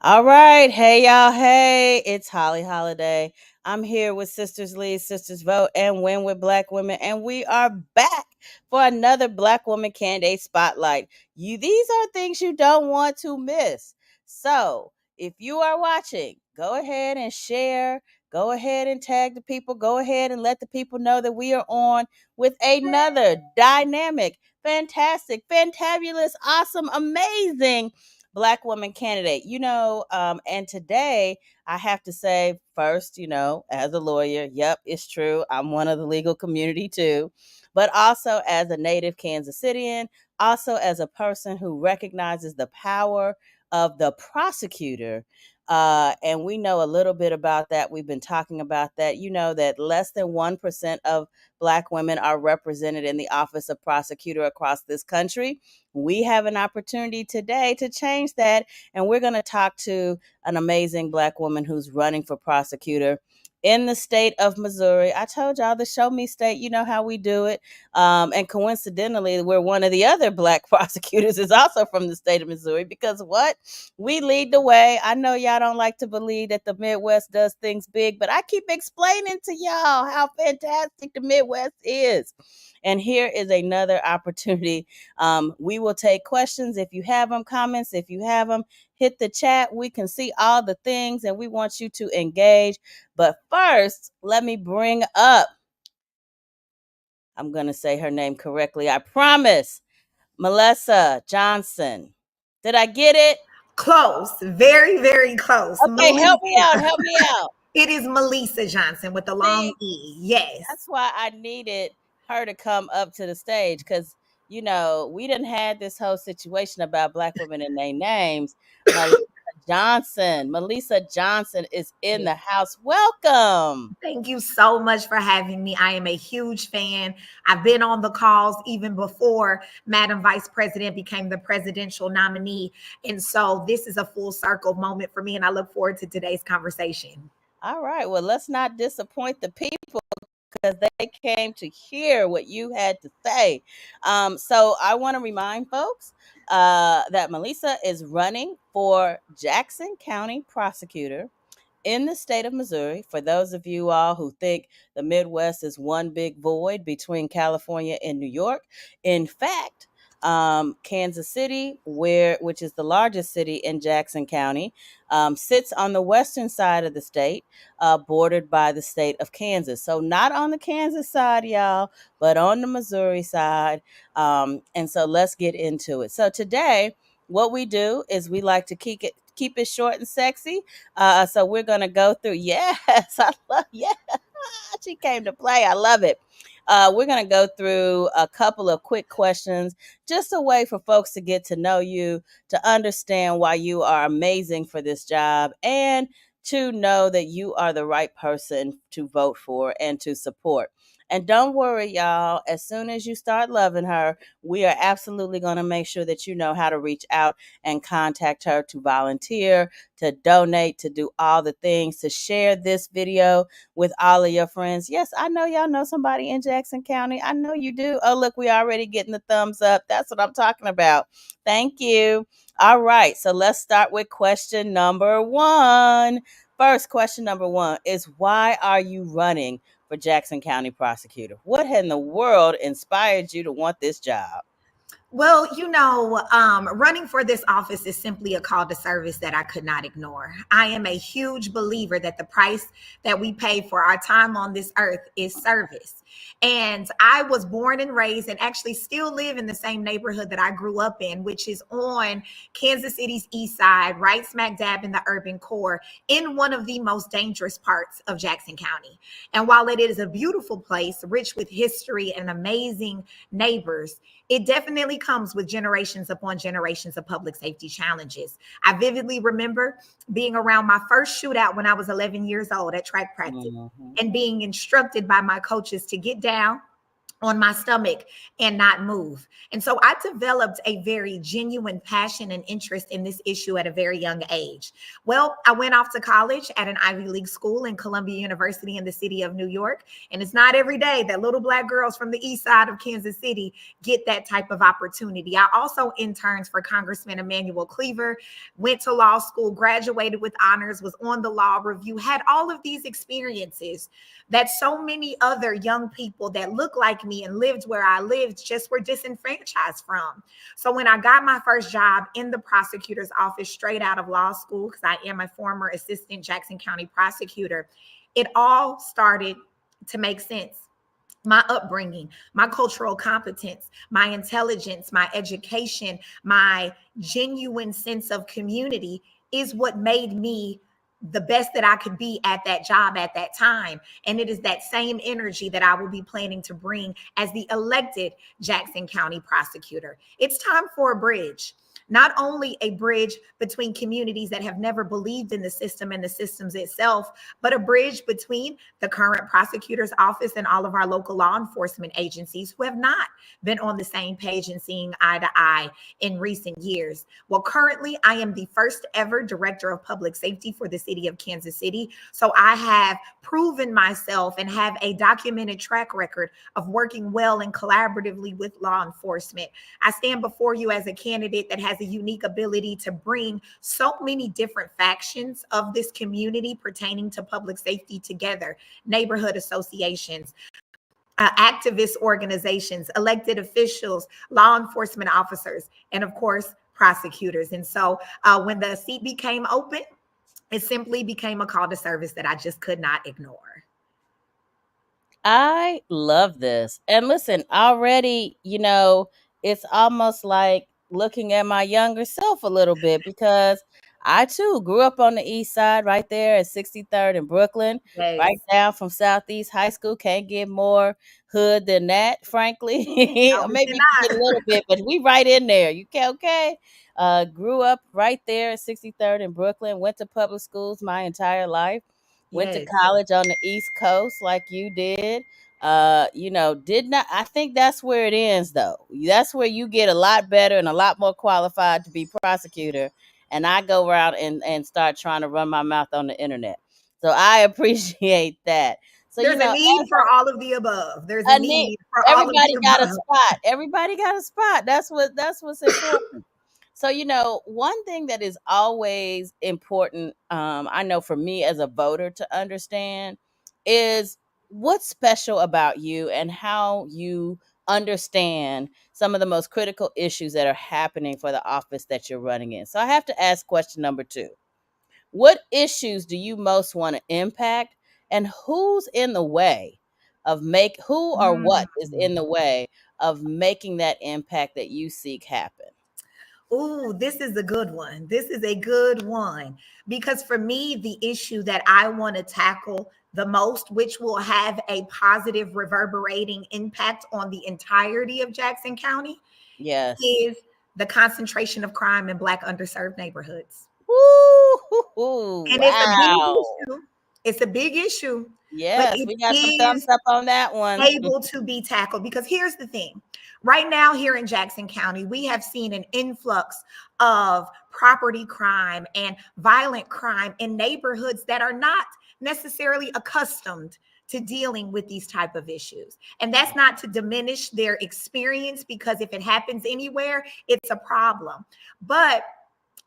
All right. Hey, y'all. Hey, it's Holly Holiday. I'm here with Sisters Lead, Sisters Vote, and Win with Black Women. And we are back for another Black Woman Candidate Spotlight. These are things you don't want to miss. So if you are watching, go ahead and share. Go ahead and tag the people. Go ahead and let the people know that we are on with another dynamic, fantastic, fantabulous, awesome, amazing Black woman candidate. And today I have to say first, as a lawyer, yep, it's true. I'm one of the legal community too, but also as a native Kansas Citian, also as a person who recognizes the power of the prosecutor. And we know a little bit about that. We've been talking about that. You know that less than 1% of Black women are represented in the office of prosecutor across this country. We have an opportunity today to change that. And we're going to talk to an amazing Black woman who's running for prosecutor in the state of Missouri. I told y'all the show me state, you know how we do it. And coincidentally, we're one of the other Black prosecutors is also from the state of Missouri because what? We lead the way. I know y'all don't like to believe that the Midwest does things big, but I keep explaining to y'all how fantastic the Midwest is. And here is another opportunity. We will take questions if you have them, comments if you have them. Hit the chat. We can see all the things and we want you to engage. But first, let me bring up, I'm going to say her name correctly. I promise. Melesa Johnson. Did I get it? Close, very, very close. Okay, help me out. Help me out. It is Melesa Johnson with the long See, E. Yes. that's why I needed her to come up to the stage because we didn't had this whole situation about Black women and their names. Melesa Johnson is in the house. Welcome. Thank you so much for having me. I am a huge fan. I've been on the calls even before Madam Vice President became the presidential nominee. And so this is a full circle moment for me, and I look forward to today's conversation. All right. Well, let's not disappoint the people because they came to hear what you had to say. So I want to remind folks that Melesa is running for Jackson County prosecutor in the state of Missouri. For those of you all who think the Midwest is one big void between California and New York, in fact, Kansas City, which is the largest city in Jackson County, sits on the western side of the state, bordered by the state of Kansas. So not on the Kansas side, y'all, but on the Missouri side. And so let's get into it. So today, what we do is we like to keep it short and sexy. So we're gonna go through. Yes, I love. Yeah, she came to play. I love it. We're going to go through a couple of quick questions, just a way for folks to get to know you, to understand why you are amazing for this job, and to know that you are the right person to vote for and to support. And don't worry, y'all, as soon as you start loving her, we are absolutely going to make sure that you know how to reach out and contact her to volunteer, to donate, to do all the things, to share this video with all of your friends. Yes, I know y'all know somebody in Jackson County. I know you do. Oh, look, we already getting the thumbs up. That's what I'm talking about. Thank you. All right, so let's start with question number one. First, question number one is why are you running for Jackson County prosecutor? What in the world inspired you to want this job? Well, running for this office is simply a call to service that I could not ignore. I am a huge believer that the price that we pay for our time on this earth is service. And I was born and raised and actually still live in the same neighborhood that I grew up in, which is on Kansas City's east side, right smack dab in the urban core, in one of the most dangerous parts of Jackson County. And while it is a beautiful place, rich with history and amazing neighbors, it definitely comes with generations upon generations of public safety challenges. I vividly remember being around my first shootout when I was 11 years old at track practice and being instructed by my coaches to get down on my stomach and not move. And so I developed a very genuine passion and interest in this issue at a very young age. Well, I went off to college at an Ivy League school in Columbia University in the city of New York. And it's not every day that little Black girls from the east side of Kansas City get that type of opportunity. I also interned for Congressman Emmanuel Cleaver, went to law school, graduated with honors, was on the law review, had all of these experiences that so many other young people that look like me and lived where I lived just were disenfranchised from. So when I got my first job in the prosecutor's office straight out of law school, because I am a former assistant Jackson County prosecutor, it all started to make sense. My upbringing, my cultural competence, my intelligence, my education, my genuine sense of community is what made me the best that I could be at that job at that time. And it is that same energy that I will be planning to bring as the elected Jackson County prosecutor. It's time for a bridge. Not only a bridge between communities that have never believed in the system and the systems itself, but a bridge between the current prosecutor's office and all of our local law enforcement agencies who have not been on the same page and seeing eye to eye in recent years. Well, currently, I am the first ever director of public safety for the city of Kansas City. So I have proven myself and have a documented track record of working well and collaboratively with law enforcement. I stand before you as a candidate that has a unique ability to bring so many different factions of this community pertaining to public safety together: neighborhood associations, activist organizations, elected officials, law enforcement officers, and of course, prosecutors. And so when the seat became open, it simply became a call to service that I just could not ignore. I love this. And listen, already, it's almost like looking at my younger self a little bit, because I too grew up on the east side right there at 63rd in Brooklyn, Yes. right down from Southeast High School. Can't get more hood than that, frankly. No, Or we maybe you can get a cannot. little bit, but we right in there. You can okay. Grew up right there at 63rd in Brooklyn, went to public schools my entire life. Went to Yes. college on the East Coast like you did. Did not. I think that's where it ends, though. That's where you get a lot better and a lot more qualified to be prosecutor. And I go around and start trying to run my mouth on the internet. So I appreciate that. So, There's a need as for all of the above. There's a a need, need for all of the everybody got a above. spot. Everybody got a spot. That's what's important. So, one thing that is always important, I know for me as a voter to understand, is what's special about you and how you understand some of the most critical issues that are happening for the office that you're running in. So I have to ask question number 2. What issues do you most want to impact, and who or what is Mm. in the way of making that impact that you seek happen? Ooh, this is a good one. This is a good one. Because for me, the issue that I want to tackle the most, which will have a positive reverberating impact on the entirety of Jackson County, Yes. is the concentration of crime in Black underserved neighborhoods. Woo! And it's a big Wow. issue. It's a big issue, but Yes, it we got some thumbs is up on that one. able to be tackled. Because here's the thing: right now, here in Jackson County, we have seen an influx of property crime and violent crime in neighborhoods that are not necessarily accustomed to dealing with these type of issues. And that's not to diminish their experience, because if it happens anywhere, it's a problem. But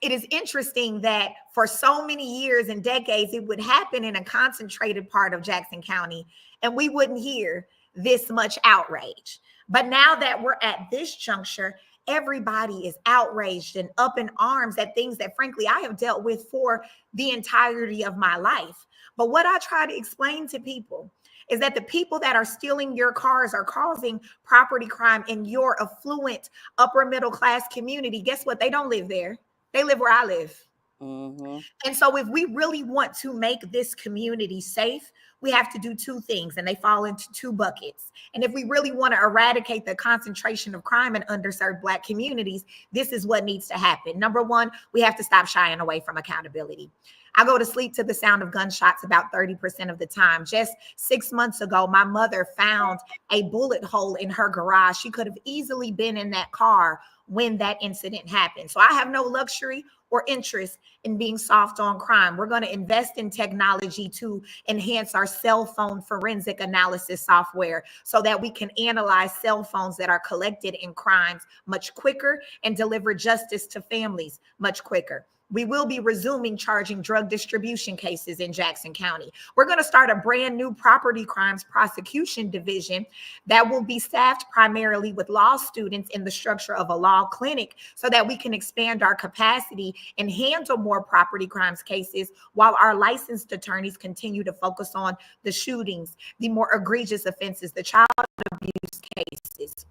it is interesting that for so many years and decades, it would happen in a concentrated part of Jackson County, and we wouldn't hear this much outrage. But now that we're at this juncture, everybody is outraged and up in arms at things that, frankly, I have dealt with for the entirety of my life. But what I try to explain to people is that the people that are stealing your cars are causing property crime in your affluent upper middle class community. Guess what? They don't live there. They live where I live. Hmm. And so, if we really want to make this community safe, we have to do two things, and they fall into two buckets. And if we really want to eradicate the concentration of crime in underserved Black communities, this is what needs to happen. Number one, we have to stop shying away from accountability. I go to sleep to the sound of gunshots about 30% of the time. Just 6 months ago, my mother found a bullet hole in her garage. She could have easily been in that car when that incident happened. So I have no luxury or interest in being soft on crime. We're going to invest in technology to enhance our cell phone forensic analysis software so that we can analyze cell phones that are collected in crimes much quicker and deliver justice to families much quicker. We will be resuming charging drug distribution cases in Jackson County. We're going to start a brand new property crimes prosecution division that will be staffed primarily with law students in the structure of a law clinic so that we can expand our capacity and handle more property crimes cases while our licensed attorneys continue to focus on the shootings, the more egregious offenses, the child abuse cases.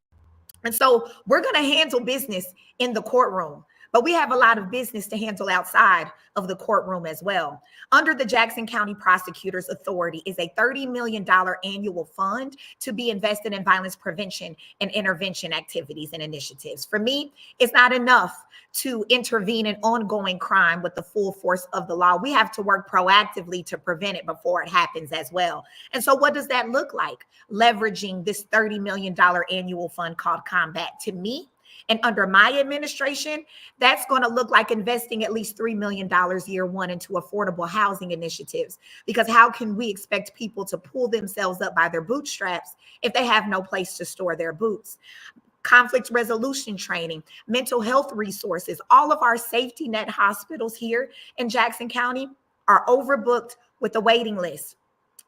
And so we're going to handle business in the courtroom, but we have a lot of business to handle outside of the courtroom as well. Under the Jackson County Prosecutor's Authority is a $30 million annual fund to be invested in violence prevention and intervention activities and initiatives. For me, it's not enough to intervene in ongoing crime with the full force of the law. We have to work proactively to prevent it before it happens as well. And so what does that look like? Leveraging this $30 million annual fund called Combat. To me, and under my administration, that's going to look like investing at least $3 million year one into affordable housing initiatives. Because how can we expect people to pull themselves up by their bootstraps if they have no place to store their boots? Conflict resolution training, mental health resources. All of our safety net hospitals here in Jackson County are overbooked with a waiting list.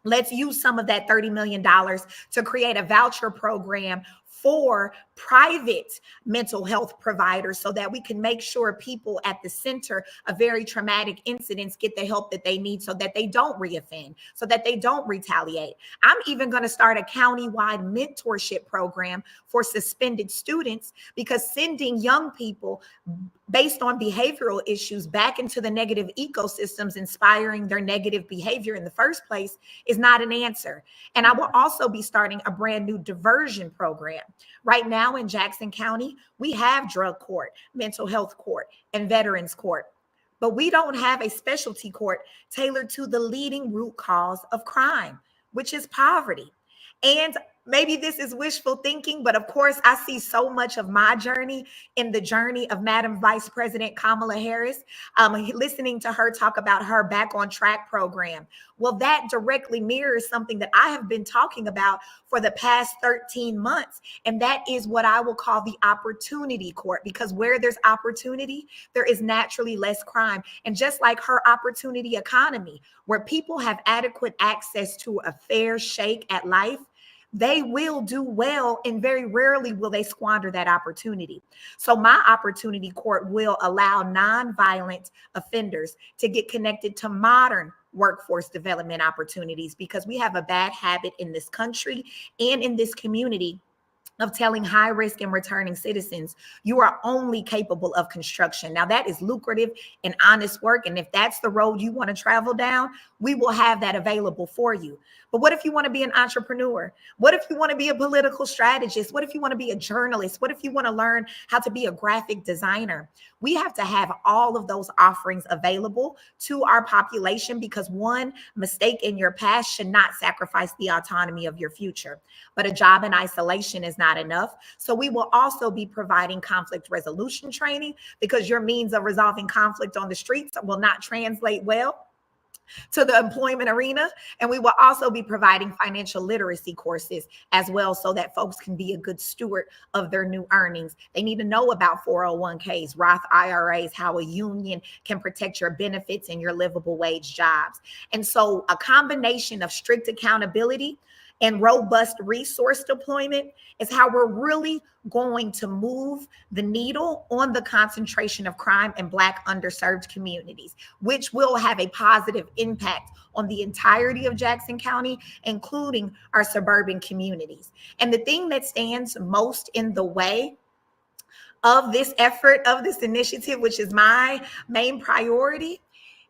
Let's use some of that $30 million to create a voucher program for private mental health providers so that we can make sure people at the center of very traumatic incidents get the help that they need so that they don't reoffend, so that they don't retaliate. I'm even going to start a countywide mentorship program for suspended students, because sending young people based on behavioral issues back into the negative ecosystems, inspiring their negative behavior in the first place, is not an answer. And I will also be starting a brand new diversion program. Right now in Jackson County, we have drug court, mental health court, and veterans court, but we don't have a specialty court tailored to the leading root cause of crime, which is poverty. And maybe this is wishful thinking, but of course, I see so much of my journey in the journey of Madam Vice President Kamala Harris, listening to her talk about her Back on Track program. Well, that directly mirrors something that I have been talking about for the past 13 months. And that is what I will call the opportunity court, because where there's opportunity, there is naturally less crime. And just like her opportunity economy, where people have adequate access to a fair shake at life, they will do well, and very rarely will they squander that opportunity. So my opportunity court will allow nonviolent offenders to get connected to modern workforce development opportunities, because we have a bad habit in this country and in this community of telling high risk and returning citizens, you are only capable of construction. Now, that is lucrative and honest work. And if that's the road you want to travel down, we will have that available for you. But what if you want to be an entrepreneur? What if you want to be a political strategist? What if you want to be a journalist? What if you want to learn how to be a graphic designer? We have to have all of those offerings available to our population, because one mistake in your past should not sacrifice the autonomy of your future. But a job in isolation is not enough. So we will also be providing conflict resolution training, because your means of resolving conflict on the streets will not translate well to the employment arena. And we will also be providing financial literacy courses as well, so that folks can be a good steward of their new earnings. They need to know about 401ks, Roth IRAs, how a union can protect your benefits and your livable wage jobs. And so a combination of strict accountability and robust resource deployment is how we're really going to move the needle on the concentration of crime in Black underserved communities, which will have a positive impact on the entirety of Jackson County, including our suburban communities. And the thing that stands most in the way of this effort, of this initiative, which is my main priority,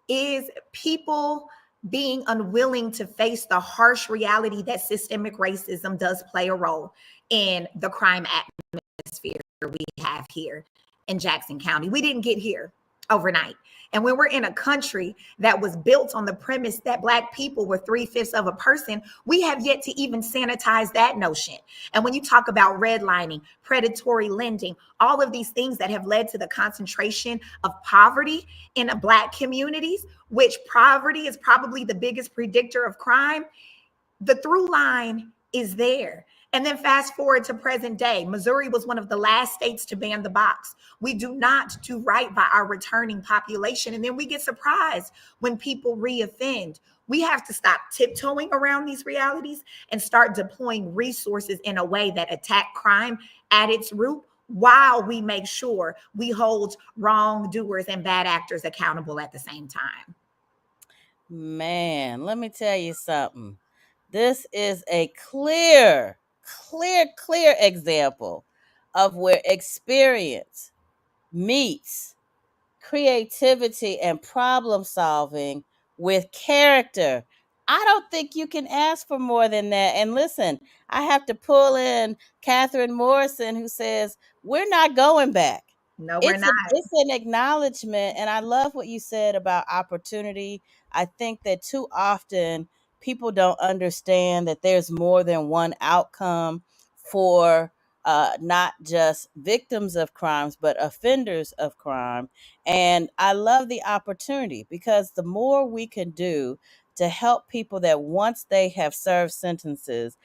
is people being unwilling to face the harsh reality that systemic racism does play a role in the crime atmosphere we have here in Jackson County. We didn't get here overnight. And when we're in a country that was built on the premise that Black people were three-fifths of a person, we have yet to even sanitize that notion. And when you talk about redlining, predatory lending, all of these things that have led to the concentration of poverty in Black communities, which poverty is probably the biggest predictor of crime, the through line is there. And then fast forward to present day, Missouri was one of the last states to ban the box. We do not do right by our returning population. And then we get surprised when people reoffend. We have to stop tiptoeing around these realities and start deploying resources in a way that attack crime at its root, while we make sure we hold wrongdoers and bad actors accountable at the same time. Man, let me tell you something. This is a clear example of where experience meets creativity and problem solving with character. I don't think you can ask for more than that. And listen, I have to pull in Catherine Morrison, who says, we're not going back. No, we're not. It's an acknowledgement, and I love what you said about opportunity. I think that too often people don't understand that there's more than one outcome for not just victims of crimes, but offenders of crime. And I love the opportunity, because the more we can do to help people that once they have served sentences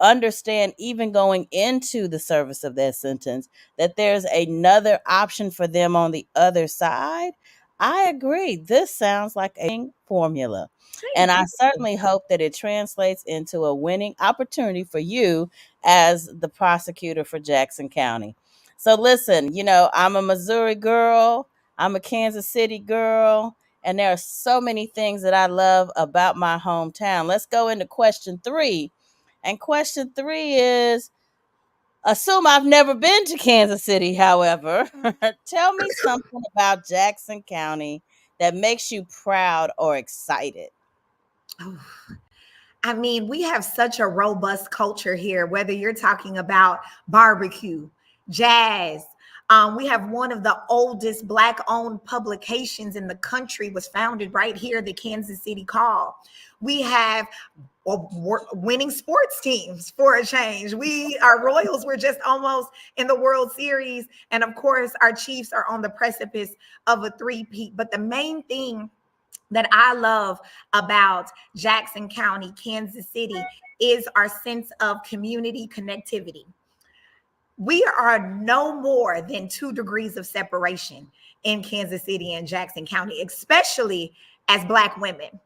understand, even going into the service of that sentence, that there's another option for them on the other side. I agree. This sounds like a winning formula. And Thank I you. certainly hope that it translates into a winning opportunity for you as the prosecutor for Jackson County. So listen, I'm a Missouri girl, I'm a Kansas City girl, and there are so many things that I love about my hometown. Let's go into question 3. And question 3 is, assume I've never been to Kansas City, however. Tell me something about Jackson County that makes you proud or excited. Oh, I mean, we have such a robust culture here, whether you're talking about barbecue, jazz. We have one of the oldest Black-owned publications in the country, was founded right here, the Kansas City Call. We have winning sports teams for a change. Our Royals were just almost in the World Series. And of course, our Chiefs are on the precipice of a three-peat. But the main thing that I love about Jackson County, Kansas City, is our sense of community connectivity. We are no more than 2 degrees of separation in Kansas City and Jackson County, especially as Black women.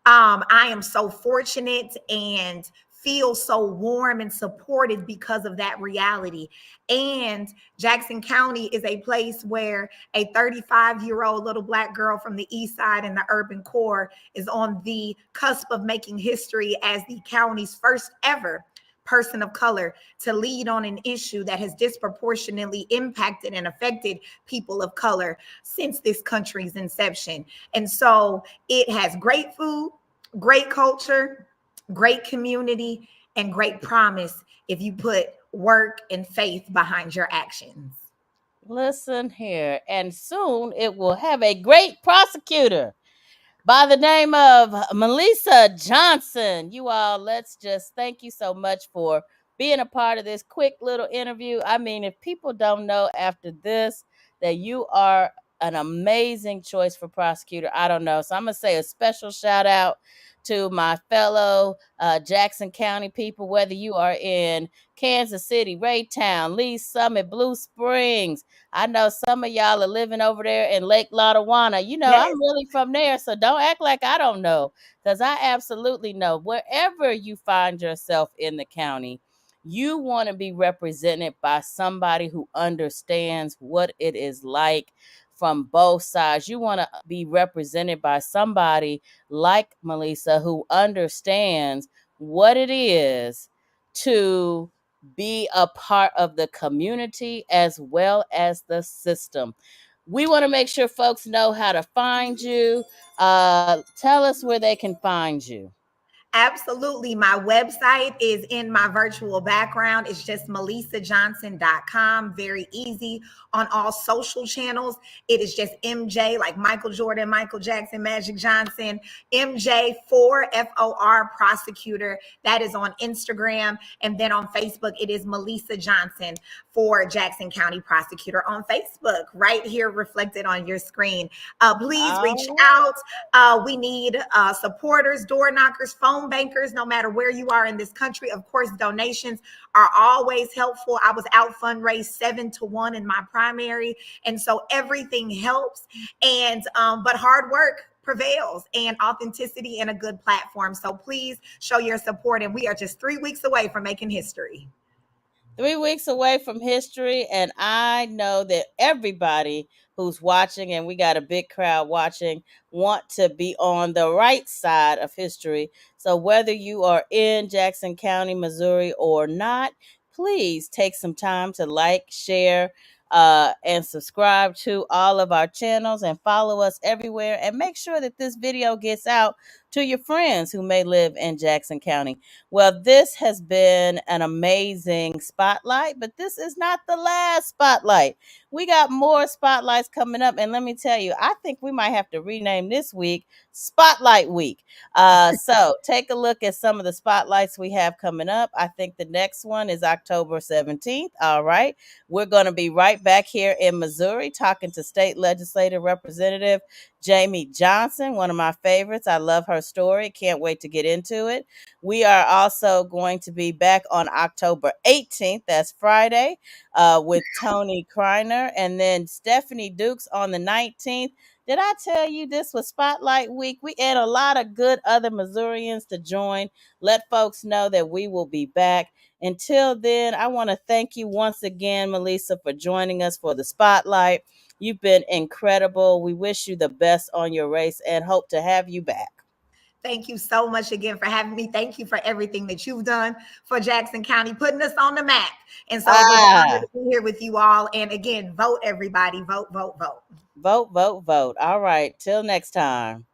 I am so fortunate and feel so warm and supported because of that reality. And Jackson County is a place where a 35-year-old little Black girl from the east side in the urban core is on the cusp of making history as the county's first ever person of color to lead on an issue that has disproportionately impacted and affected people of color since this country's inception. And so it has great food, great culture, great community, and great promise if you put work and faith behind your actions. Listen here, and soon it will have a great prosecutor by the name of Melesa Johnson. You all, let's just thank you so much for being a part of this quick little interview. I mean, if people don't know after this that you are an amazing choice for prosecutor, I don't know. So I'm going to say a special shout out to my fellow Jackson County people, whether you are in Kansas City, Raytown, Lee Summit, Blue Springs. I know some of y'all are living over there in Lake Lotawana. Yes. I'm really from there, so don't act like I don't know, because I absolutely know. Wherever you find yourself in the county, you want to be represented by somebody who understands what it is like from both sides. You want to be represented by somebody like Melesa, who understands what it is to be a part of the community as well as the system. We want to make sure folks know how to find you. Tell us where they can find you. Absolutely. My website is in my virtual background. It's just melisajohnson.com. Very easy on all social channels. It is just MJ, like Michael Jordan, Michael Jackson, Magic Johnson, MJ4 FOR prosecutor. That is on Instagram. And then on Facebook, it is Melesa Johnson for Jackson County prosecutor on Facebook, right here reflected on your screen. Please reach Oh, out. We need supporters, door knockers, phone bankers, no matter where you are in this country. Of course, donations are always helpful. I was out fundraised 7-1 in my primary. And so everything helps. And, but hard work prevails, and authenticity and a good platform. So please show your support. And we are just 3 weeks away from making history. 3 weeks away from history, and I know that everybody who's watching, and we got a big crowd watching, want to be on the right side of history. So whether you are in Jackson County, Missouri or not, please take some time to like, share, and subscribe to all of our channels and follow us everywhere, and make sure that this video gets out to your friends who may live in Jackson County. Well, this has been an amazing spotlight, but this is not the last spotlight. We got more spotlights coming up, and let me tell you, I think we might have to rename this week Spotlight Week. So take a look at some of the spotlights we have coming up. I think the next one is October 17th. All right. We're going to be right back here in Missouri talking to State Legislative Representative Jamie Johnson, one of my favorites. I love her story. Can't wait to get into it. We are also going to be back on October 18th. That's Friday, with Tony Kreiner, and then Stephanie Dukes on the 19th. Did I tell you this was Spotlight Week? We had a lot of good other Missourians to join. Let folks know that we will be back. Until then, I want to thank you once again, Melesa, for joining us for the Spotlight. You've been incredible. We wish you the best on your race and hope to have you back. Thank you so much again for having me. Thank you for everything that you've done for Jackson County, putting us on the map. And so it was an honor Ah, to be here with you all. And again, vote, everybody. Vote, vote, vote. vote, vote, vote. All right. Till next time.